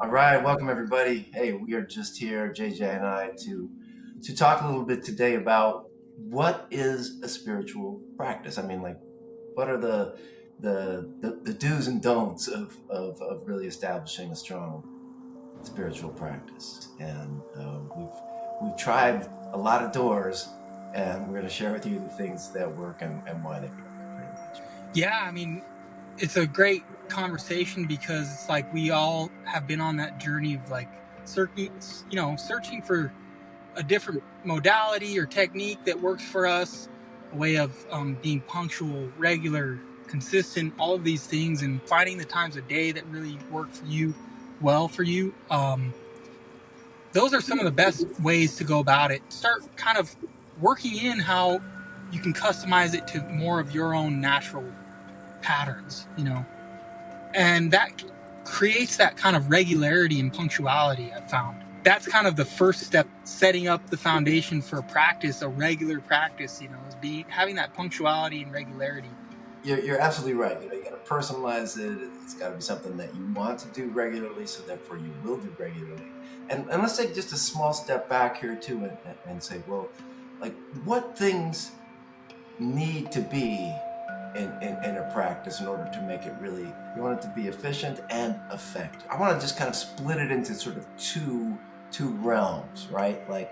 All right, welcome everybody. Hey, we are just here, JJ and I, to talk a little bit today about what is a spiritual practice. I mean, like, what are the do's and don'ts of really establishing a strong spiritual practice? And we've tried a lot of doors, and we're going to share with you the things that work and why they work, pretty much. Yeah, I mean, it's a great conversation because it's like we all have been on that journey of like searching for a different modality or technique that works for us, a way of being punctual, regular, consistent, all of these things, and finding the times of day that really work for you, well for you. Those are some of the best ways to go about it. Start kind of working in how you can customize it to more of your own natural patterns, and that creates that kind of regularity and punctuality. I've found that's kind of the first step, setting up the foundation for a practice, a regular practice, is having that punctuality and regularity. You're absolutely right. You got to personalize it. It's got to be something that you want to do regularly, so therefore you will do regularly. And let's take just a small step back here too, and say, well, like, what things need to be in a practice in order to make it really, you want it to be efficient and effective. I want to just kind of split it into sort of two realms, right? Like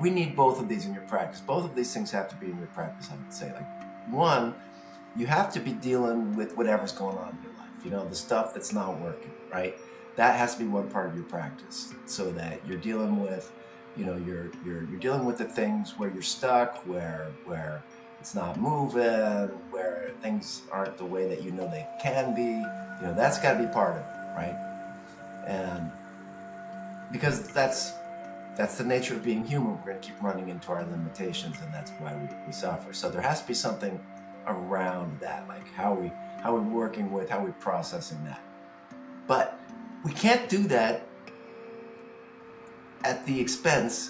we need both of these in your practice. Both of these things have to be in your practice, I would say. Like, one, you have to be dealing with whatever's going on in your life, the stuff that's not working, right? That has to be one part of your practice, so that you're dealing with, you're dealing with the things where you're stuck, where it's not moving, where things aren't the way that they can be. That's got to be part of it, right? And because that's the nature of being human, we're going to keep running into our limitations, and that's why we suffer. So there has to be something around that, like how we're working with, how we're processing that. But we can't do that at the expense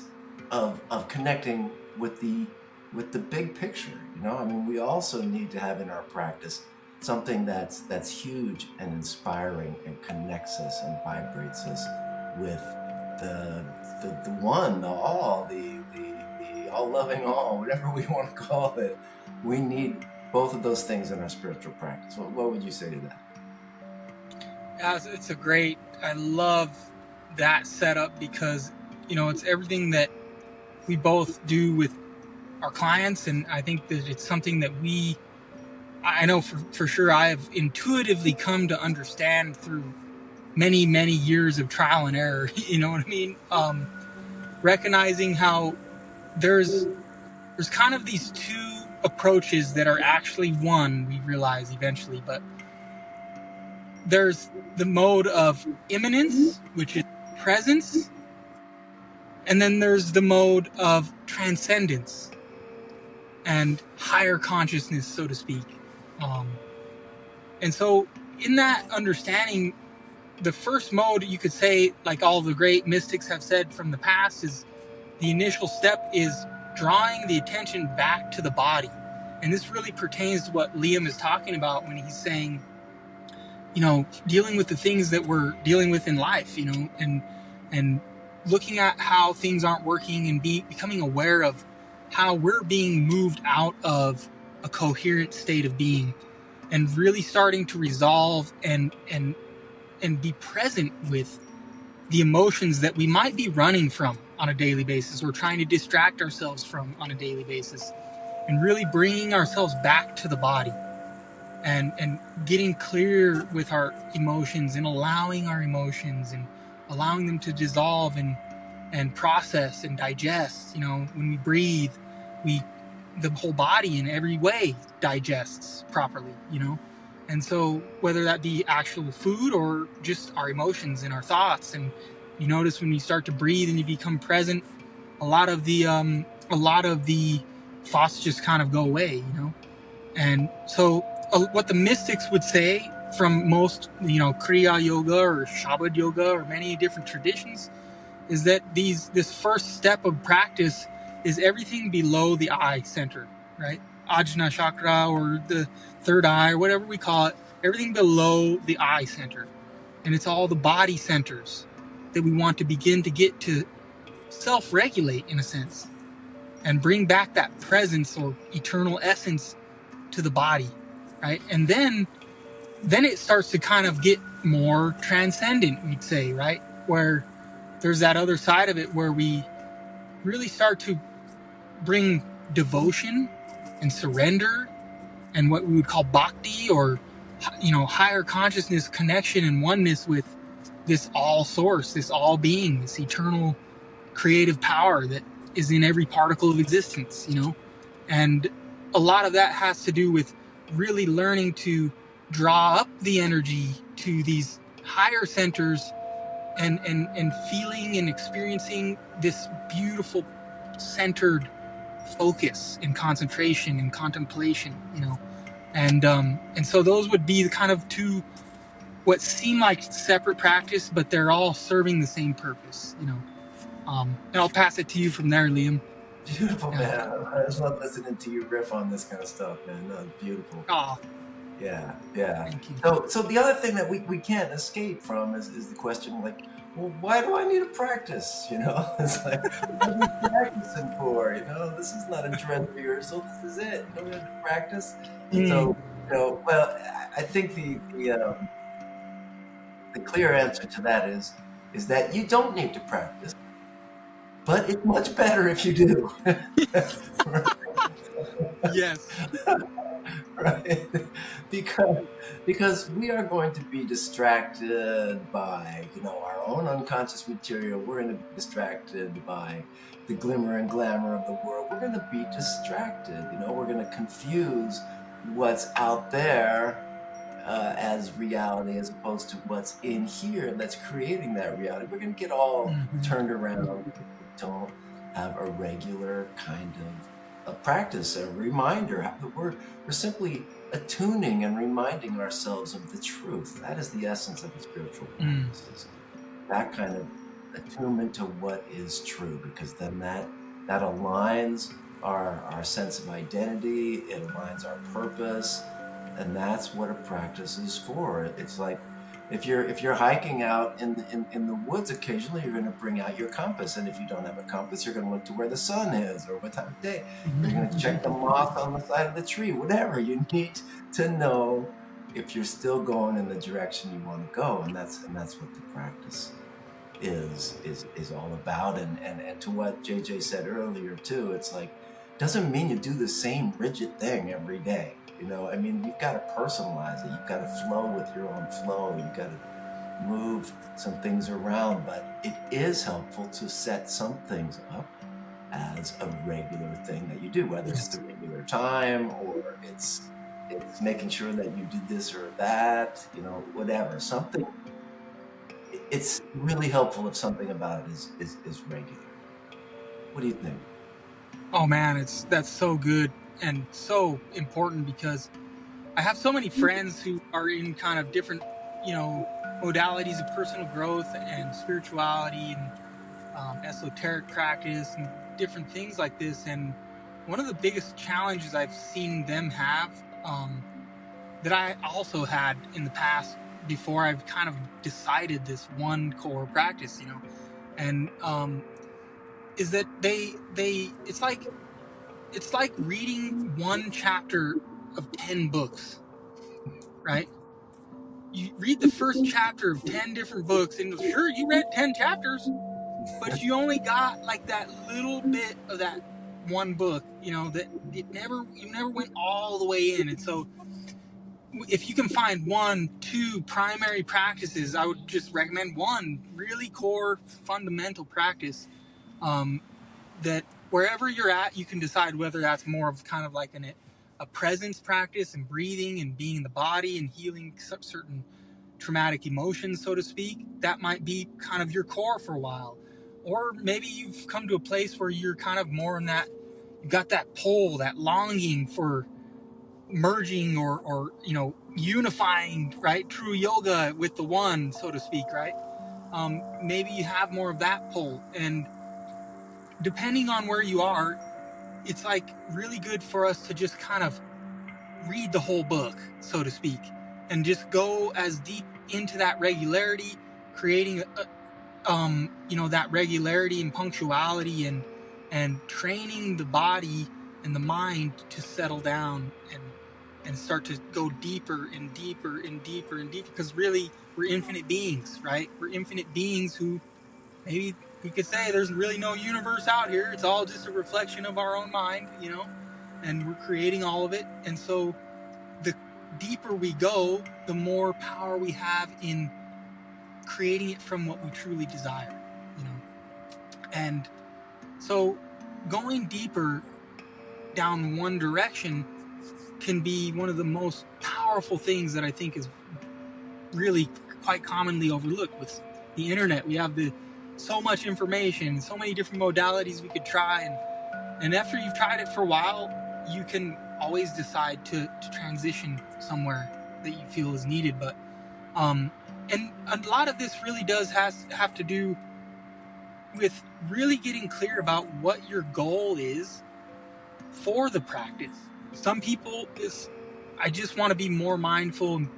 of connecting with the big picture. I mean, we also need to have in our practice something that's huge and inspiring and connects us and vibrates us with the one, the all, the all-loving all, whatever we want to call it. We need both of those things in our spiritual practice. What would you say to that? Yeah, it's a great, I love that setup because, it's everything that we both do with our clients. And I think that it's something that I know for sure I have intuitively come to understand through many, many years of trial and error. You know what I mean? Recognizing how there's kind of these two approaches that are actually one, we realize eventually, but there's the mode of immanence, which is presence, and then there's the mode of transcendence and higher consciousness, so to speak. And so in that understanding, the first mode, you could say, like all the great mystics have said from the past, is the initial step is drawing the attention back to the body. And this really pertains to what Liam is talking about when he's saying, dealing with the things that we're dealing with in life, and looking at how things aren't working and becoming aware of how we're being moved out of a coherent state of being, and really starting to resolve and be present with the emotions that we might be running from on a daily basis, or trying to distract ourselves from on a daily basis, and really bringing ourselves back to the body and getting clear with our emotions and allowing our emotions and allowing them to dissolve and process and digest. When we breathe, the whole body in every way digests properly, and so whether that be actual food or just our emotions and our thoughts. And you notice when you start to breathe and you become present, a lot of the thoughts just kind of go away, And so what the mystics would say from most, Kriya Yoga or Shabad Yoga or many different traditions, is that this first step of practice is everything below the eye center, right? Ajna chakra, or the third eye, or whatever we call it, everything below the eye center. And it's all the body centers. that we want to begin to get to self-regulate in a sense and bring back that presence or eternal essence to the body, right? And then it starts to kind of get more transcendent, we'd say, right? Where there's that other side of it where we really start to bring devotion and surrender and what we would call bhakti, or, you know, higher consciousness connection and oneness with this all source, this all being, this eternal creative power that is in every particle of existence, you know? And a lot of that has to do with really learning to draw up the energy to these higher centers and feeling and experiencing this beautiful centered focus and concentration and contemplation, you know? And so those would be the kind of two what seem like separate practice, but they're all serving the same purpose, you know? And I'll pass it to you from there, Liam. Beautiful, man. I just love listening to you riff on this kind of stuff, man. No, beautiful. Oh, yeah. Thank you. So the other thing that we can't escape from is the question, like, well, why do I need a practice? You know, it's like, what are you practicing for? You know, this is not a dress rehearsal. This is it. You know, we have to practice. So, you know, well, I think the clear answer to that is that you don't need to practice, but it's much better if you do. Yes. Right? Because we are going to be distracted by, you know, our own unconscious material. We're going to be distracted by the glimmer and glamour of the world. We're going to be distracted. You know, we're going to confuse what's out there as reality as opposed to what's in here that's creating that reality. We're going to get all turned around. We don't have a regular kind of a practice, a reminder. We're simply attuning and reminding ourselves of the truth. That is the essence of the spiritual practices. That kind of attunement to what is true, because then that aligns our sense of identity, it aligns our purpose, and that's what a practice is for. It's like if you're hiking out in the woods, occasionally you're going to bring out your compass, and if you don't have a compass, you're going to look to where the sun is or what time of day. You're going to check the moth on the side of the tree. Whatever, you need to know if you're still going in the direction you want to go, and that's what the practice is all about. And to what JJ said earlier too, it's like, doesn't mean you do the same rigid thing every day. You know, I mean, you've got to personalize it. You've got to flow with your own flow. You've got to move some things around. But it is helpful to set some things up as a regular thing that you do, whether it's the regular time or it's making sure that you did this or that, you know, whatever. Something. It's really helpful if something about it is regular. What do you think? Oh man, that's so good and so important, because I have so many friends who are in kind of different, you know, modalities of personal growth and spirituality and esoteric practice and different things like this. And one of the biggest challenges I've seen them have, that I also had in the past before I've kind of decided this one core practice, you know, and is that it's like reading one chapter of 10 books, right? You read the first chapter of 10 different books, and sure, you read 10 chapters, but you only got like that little bit of that one book, you know, that you never went all the way in. And so if you can find 1-2 primary practices, I would just recommend one really core fundamental practice, that wherever you're at, you can decide whether that's more of kind of like a presence practice and breathing and being in the body and healing some certain traumatic emotions, so to speak. That might be kind of your core for a while. Or maybe you've come to a place where you're kind of more in that, you've got that pull, that longing for merging or you know, unifying, right? True yoga with the one, so to speak, right? Maybe you have more of that pull, and depending on where you are, it's like really good for us to just kind of read the whole book, so to speak, and just go as deep into that regularity, creating that regularity and punctuality and training the body and the mind to settle down and start to go deeper and deeper and deeper and deeper, because really we're infinite beings, right? We're infinite beings who, maybe we could say, there's really no universe out here. It's all just a reflection of our own mind, and we're creating all of it. And so the deeper we go, the more power we have in creating it from what we truly desire, and so going deeper down one direction can be one of the most powerful things that I think is really quite commonly overlooked. With the internet, we have so much information, so many different modalities we could try, and after you've tried it for a while, you can always decide to transition somewhere that you feel is needed. But and a lot of this really does have to do with really getting clear about what your goal is for the practice. Some people I just want to be more mindful and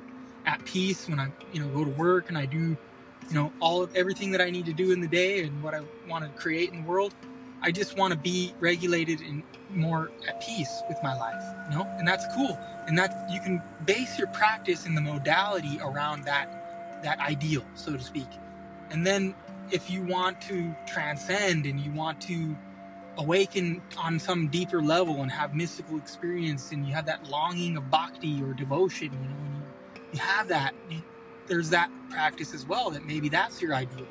at peace when I go to work and I do everything that I need to do in the day and what I want to create in the world. I just want to be regulated and more at peace with my life, and that's cool. And that you can base your practice in the modality around that ideal, so to speak. And then if you want to transcend and you want to awaken on some deeper level and have mystical experience, and you have that longing of bhakti or devotion, and you have that, there's that practice as well, that maybe that's your ideal.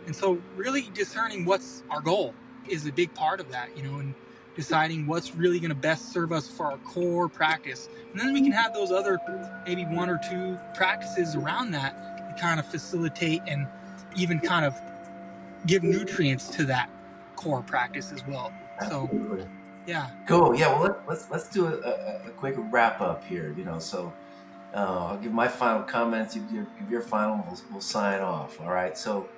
And so really discerning what's our goal is a big part of that, and deciding what's really going to best serve us for our core practice. And then we can have those other maybe one or two practices around that to kind of facilitate and even kind of give nutrients to that core practice as well. Absolutely. So yeah, cool. Yeah, well, let's do a quick wrap up here. So I'll give my final comments. You give your final. We'll sign off. All right. So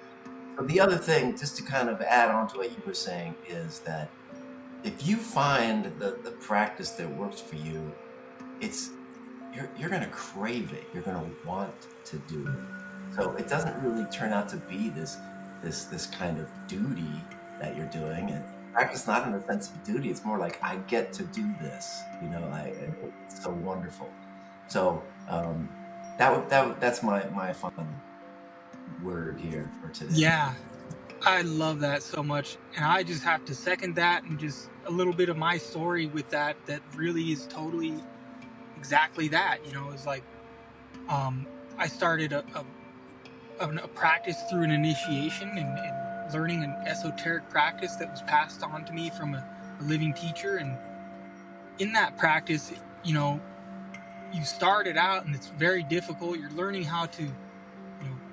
the other thing, just to kind of add on to what you were saying, is that if you find the practice that works for you, you're going to crave it. You're going to want to do it. So it doesn't really turn out to be this kind of duty that you're doing. And practice not in the sense of duty. It's more like, I get to do this. It's so wonderful. So that's my final word here for today. Yeah, I love that so much, and I just have to second that, and just a little bit of my story with that really is totally exactly that. It's like I started a practice through an initiation and learning an esoteric practice that was passed on to me from a living teacher. And in that practice, you started out and it's very difficult. You're learning how to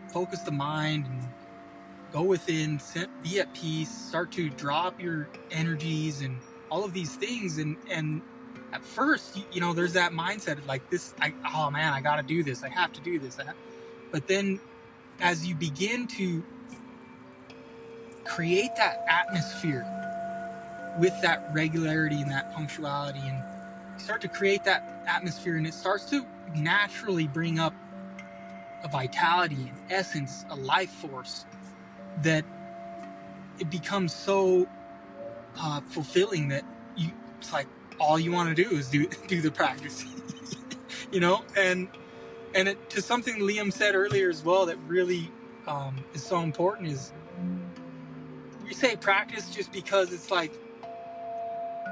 focus the mind and go within, be at peace, start to drop your energies and all of these things. And at first, there's that mindset of like this, I got to do this. I have to do this. But then as you begin to create that atmosphere with that regularity and that punctuality, and you start to create that atmosphere, and it starts to naturally bring up a vitality, an essence, a life force, that it becomes so fulfilling that it's like all you want to do is do the practice. And it, to something Liam said earlier as well that really is so important, is we say practice just because it's like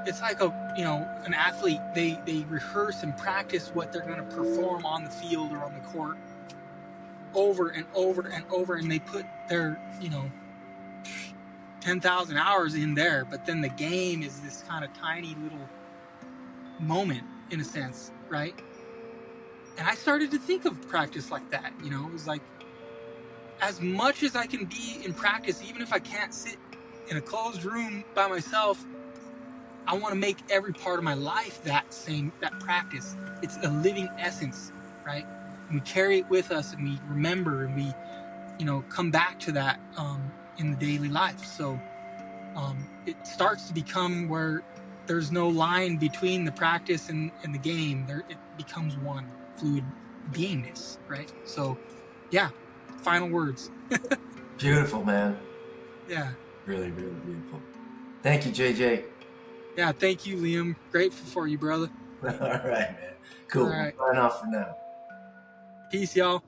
an athlete, they rehearse and practice what they're going to perform on the field or on the court over and over and over, and they put their 10,000 hours in there. But then the game is this kind of tiny little moment, in a sense, right? And I started to think of practice like that. It was like, as much as I can be in practice, even if I can't sit in a closed room by myself, I want to make every part of my life that practice. It's a living essence, right? And we carry it with us, and we remember, and we come back to that in the daily life. So it starts to become where there's no line between the practice and the game. It becomes one fluid beingness, right? So yeah, final words. Beautiful, man. Yeah. Really, really beautiful. Thank you, JJ. Yeah. Thank you, Liam. Grateful for you, brother. All right, man. All Cool. right. We'll sign off for now. Peace, y'all.